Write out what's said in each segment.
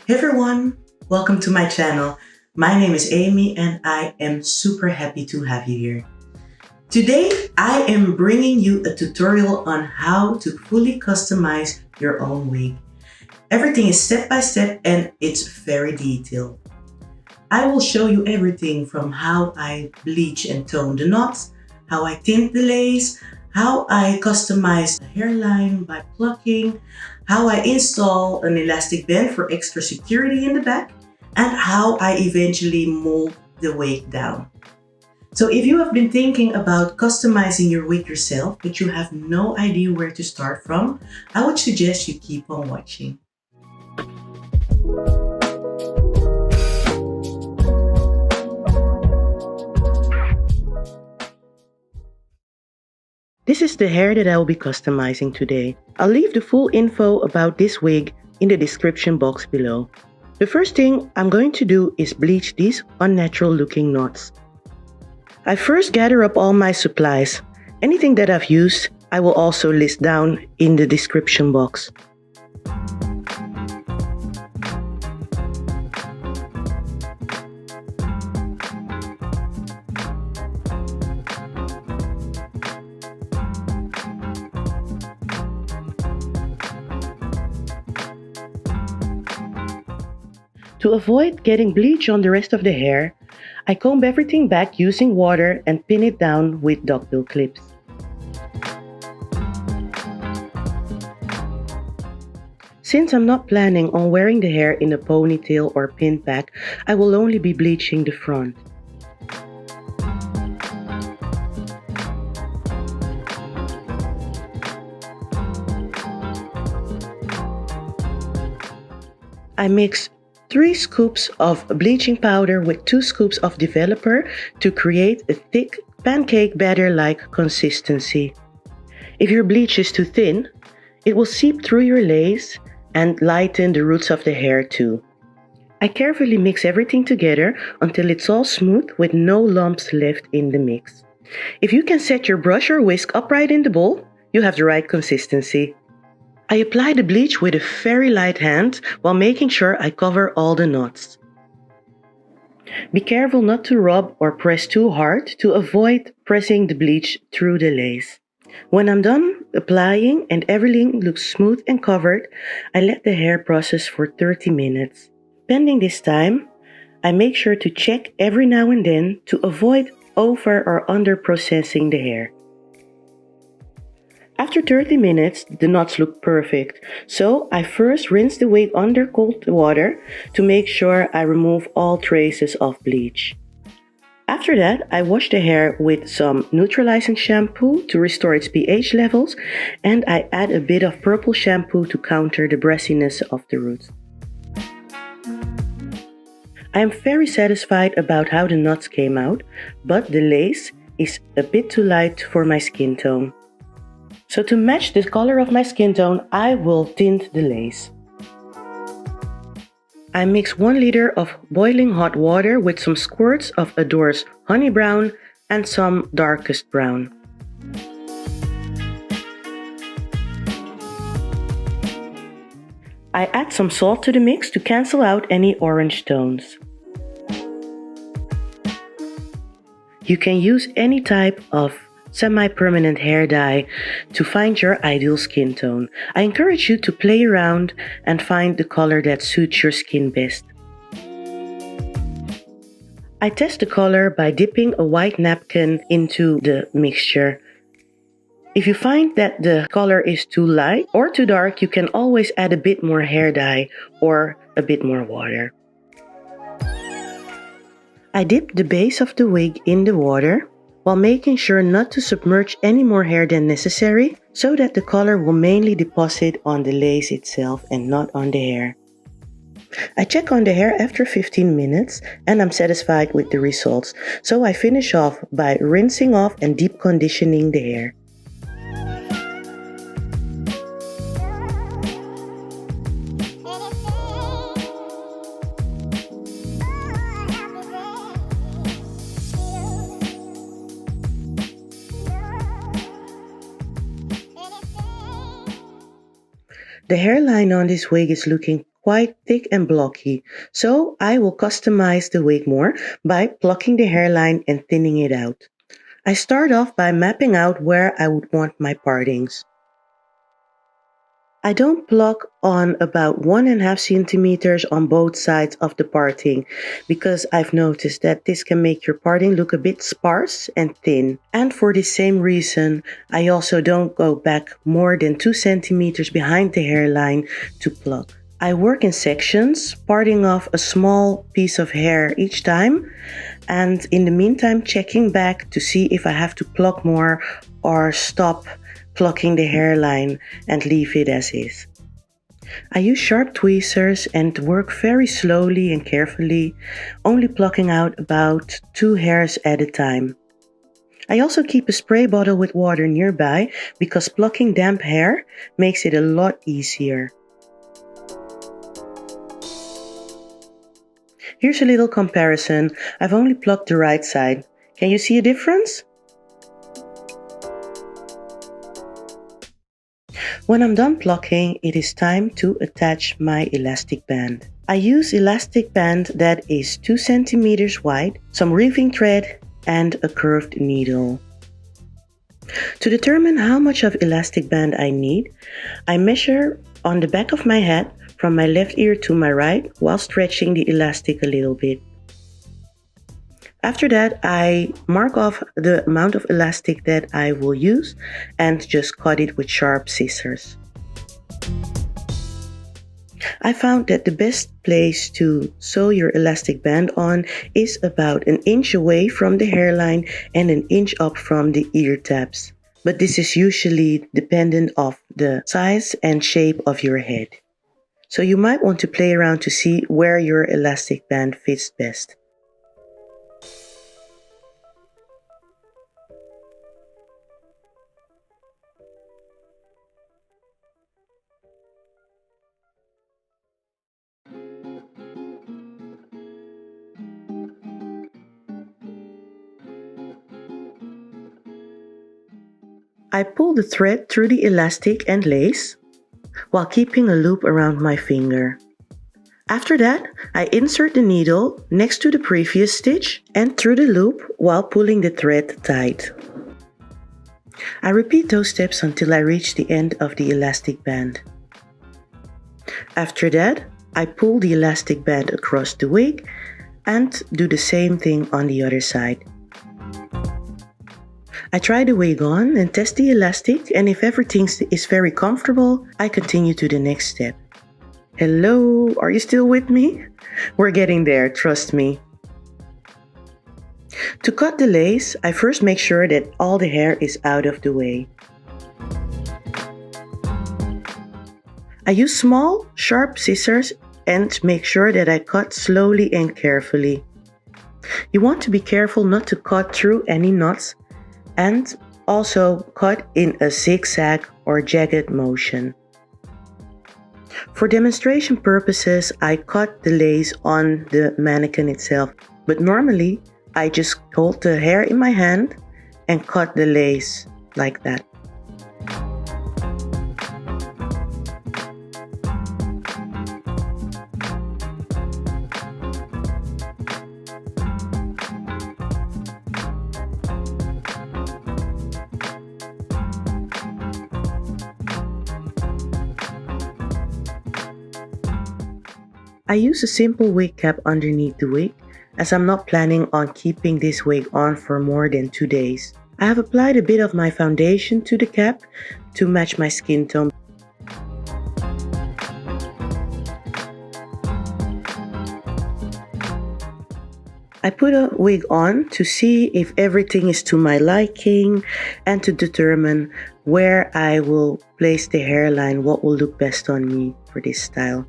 Hey everyone, welcome to my channel. My name is Amy and I am super happy to have you here. Today, I am bringing you a tutorial on how to fully customize your own wig. Everything is step by step and it's very detailed. I will show you everything from how I bleach and tone the knots, how I tint the lace, how I customize the hairline by plucking, how I install an elastic band for extra security in the back, and how I eventually mold the wig down. So if you have been thinking about customizing your wig yourself, but you have no idea where to start from, I would suggest you keep on watching. This is the hair that I will be customizing today. I'll leave the full info about this wig in the description box below. The first thing I'm going to do is bleach these unnatural looking knots. I first gather up all my supplies. Anything that I've used, I will also list down in the description box. To avoid getting bleach on the rest of the hair, I comb everything back using water and pin it down with duckbill clips. Since I'm not planning on wearing the hair in a ponytail or pinned back, I will only be bleaching the front. I mix 3 scoops of bleaching powder with 2 scoops of developer to create a thick pancake batter-like consistency. If your bleach is too thin, it will seep through your lace and lighten the roots of the hair too. I carefully mix everything together until it's all smooth with no lumps left in the mix. If you can set your brush or whisk upright in the bowl, you have the right consistency. I apply the bleach with a very light hand while making sure I cover all the knots. Be careful not to rub or press too hard to avoid pressing the bleach through the lace. When I'm done applying and everything looks smooth and covered, I let the hair process for 30 minutes. Pending this time, I make sure to check every now and then to avoid over or under processing the hair. After 30 minutes, the knots look perfect, so I first rinse the wig under cold water to make sure I remove all traces of bleach. After that, I wash the hair with some neutralizing shampoo to restore its pH levels, and I add a bit of purple shampoo to counter the brassiness of the roots. I am very satisfied about how the knots came out, but the lace is a bit too light for my skin tone. So to match the color of my skin tone, I will tint the lace. I mix 1 liter of boiling hot water with some squirts of Adore's honey brown and some darkest brown. I add some salt to the mix to cancel out any orange tones. You can use any type of semi-permanent hair dye to find your ideal skin tone. I encourage you to play around and find the color that suits your skin best. I test the color by dipping a white napkin into the mixture. If you find that the color is too light or too dark, you can always add a bit more hair dye or a bit more water. I dip the base of the wig in the water while making sure not to submerge any more hair than necessary so that the color will mainly deposit on the lace itself and not on the hair. I check on the hair after 15 minutes and I'm satisfied with the results, so I finish off by rinsing off and deep conditioning the hair. The hairline on this wig is looking quite thick and blocky, so I will customize the wig more by plucking the hairline and thinning it out. I start off by mapping out where I would want my partings. I don't pluck on about 1.5 centimeters on both sides of the parting because I've noticed that this can make your parting look a bit sparse and thin. And for the same reason, I also don't go back more than 2 centimeters behind the hairline to pluck. I work in sections, parting off a small piece of hair each time, and in the meantime checking back to see if I have to pluck more or stop plucking the hairline and leave it as is. I use sharp tweezers and work very slowly and carefully, only plucking out about 2 hairs at a time. I also keep a spray bottle with water nearby because plucking damp hair makes it a lot easier. Here's a little comparison. I've only plucked the right side. Can you see a difference? When I'm done plucking, it is time to attach my elastic band. I use elastic band that is 2 centimeters wide, some reeving thread, and a curved needle. To determine how much of elastic band I need, I measure on the back of my head from my left ear to my right while stretching the elastic a little bit. After that, I mark off the amount of elastic that I will use and just cut it with sharp scissors. I found that the best place to sew your elastic band on is about 1 inch away from the hairline and 1 inch up from the ear tabs. But this is usually dependent on the size and shape of your head. So you might want to play around to see where your elastic band fits best. I pull the thread through the elastic and lace while keeping a loop around my finger. After that, I insert the needle next to the previous stitch and through the loop while pulling the thread tight. I repeat those steps until I reach the end of the elastic band. After that, I pull the elastic band across the wig and do the same thing on the other side. I try the wig on and test the elastic, and if everything is very comfortable, I continue to the next step. Hello, are you still with me? We're getting there, trust me. To cut the lace, I first make sure that all the hair is out of the way. I use small, sharp scissors and make sure that I cut slowly and carefully. You want to be careful not to cut through any knots and also cut in a zigzag or jagged motion. For demonstration purposes, I cut the lace on the mannequin itself, but normally I just hold the hair in my hand and cut the lace like that. I use a simple wig cap underneath the wig, as I'm not planning on keeping this wig on for more than 2 days. I have applied a bit of my foundation to the cap to match my skin tone. I put a wig on to see if everything is to my liking and to determine where I will place the hairline, what will look best on me for this style.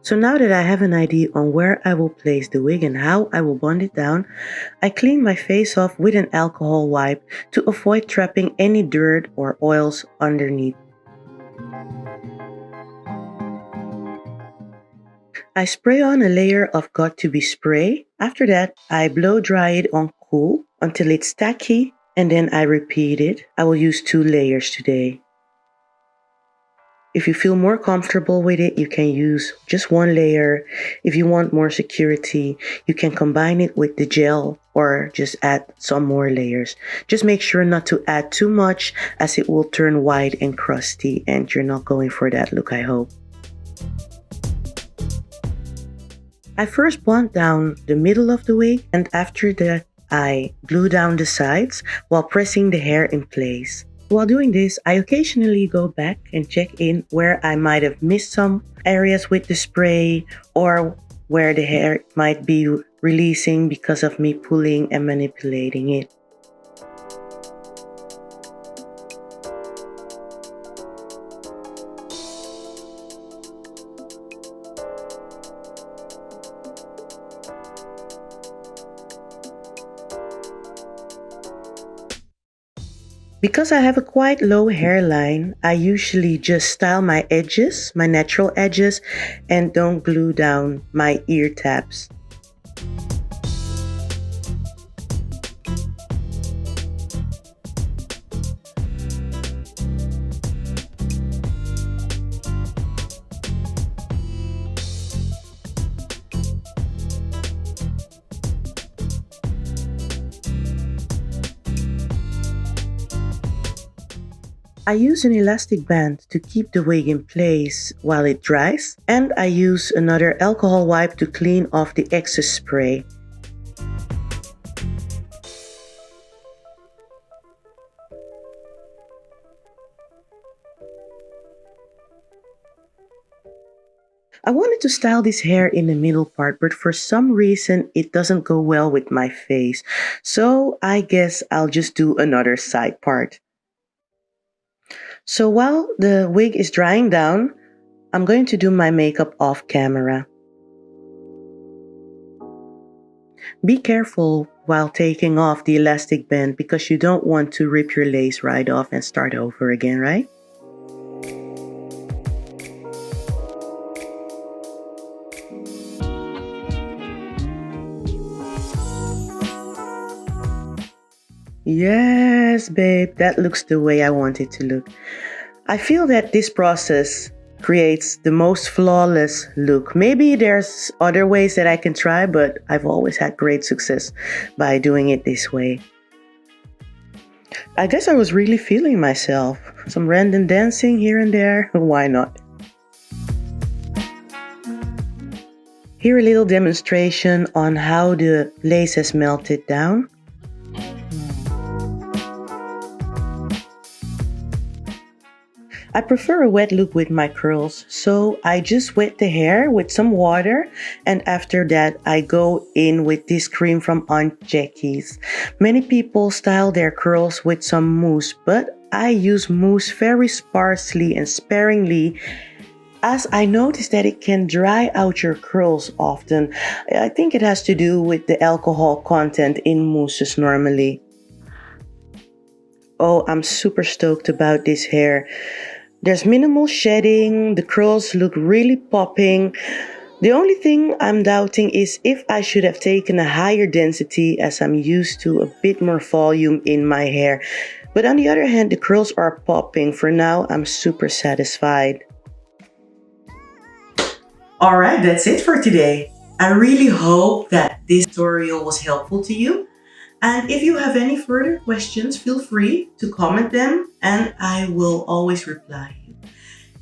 So now that I have an idea on where I will place the wig and how I will bond it down, I clean my face off with an alcohol wipe to avoid trapping any dirt or oils underneath. I spray on a layer of Got2B spray. After that, I blow dry it on cool until it's tacky, and then I repeat it. I will use 2 layers today. If you feel more comfortable with it, you can use just 1 layer. If you want more security, you can combine it with the gel or just add some more layers. Just make sure not to add too much, as it will turn white and crusty, and you're not going for that look, I hope. I first bond down the middle of the wig, and after that I glue down the sides while pressing the hair in place. While doing this, I occasionally go back and check in where I might have missed some areas with the spray, or where the hair might be releasing because of me pulling and manipulating it. Because I have a quite low hairline, I usually just style my edges, my natural edges, and don't glue down my ear tabs. I use an elastic band to keep the wig in place while it dries, and I use another alcohol wipe to clean off the excess spray. I wanted to style this hair in the middle part, but for some reason it doesn't go well with my face, so I guess I'll just do another side part. So while the wig is drying down, I'm going to do my makeup off camera. Be careful while taking off the elastic band, because you don't want to rip your lace right off and start over again, right? Yes, babe, that looks the way I want it to look. I feel that this process creates the most flawless look. Maybe there's other ways that I can try, but I've always had great success by doing it this way. I guess I was really feeling myself. Some random dancing here and there, why not? Here a little demonstration on how the lace has melted down. I prefer a wet look with my curls, so I just wet the hair with some water, and after that I go in with this cream from Aunt Jackie's. Many people style their curls with some mousse, but I use mousse very sparsely and sparingly, as I noticed that it can dry out your curls often. I think it has to do with the alcohol content in mousses normally. Oh, I'm super stoked about this hair. There's minimal shedding, the curls look really popping. The only thing I'm doubting is if I should have taken a higher density, as I'm used to a bit more volume in my hair. But on the other hand, the curls are popping. For now, I'm super satisfied. Alright, that's it for today. I really hope that this tutorial was helpful to you. And if you have any further questions, feel free to comment them and I will always reply.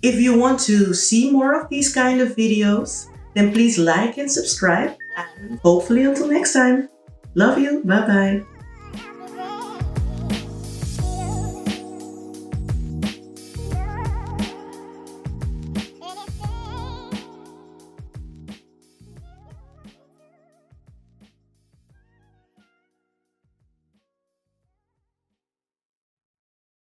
If you want to see more of these kind of videos, then please like and subscribe. And hopefully until next time. Love you. Bye bye.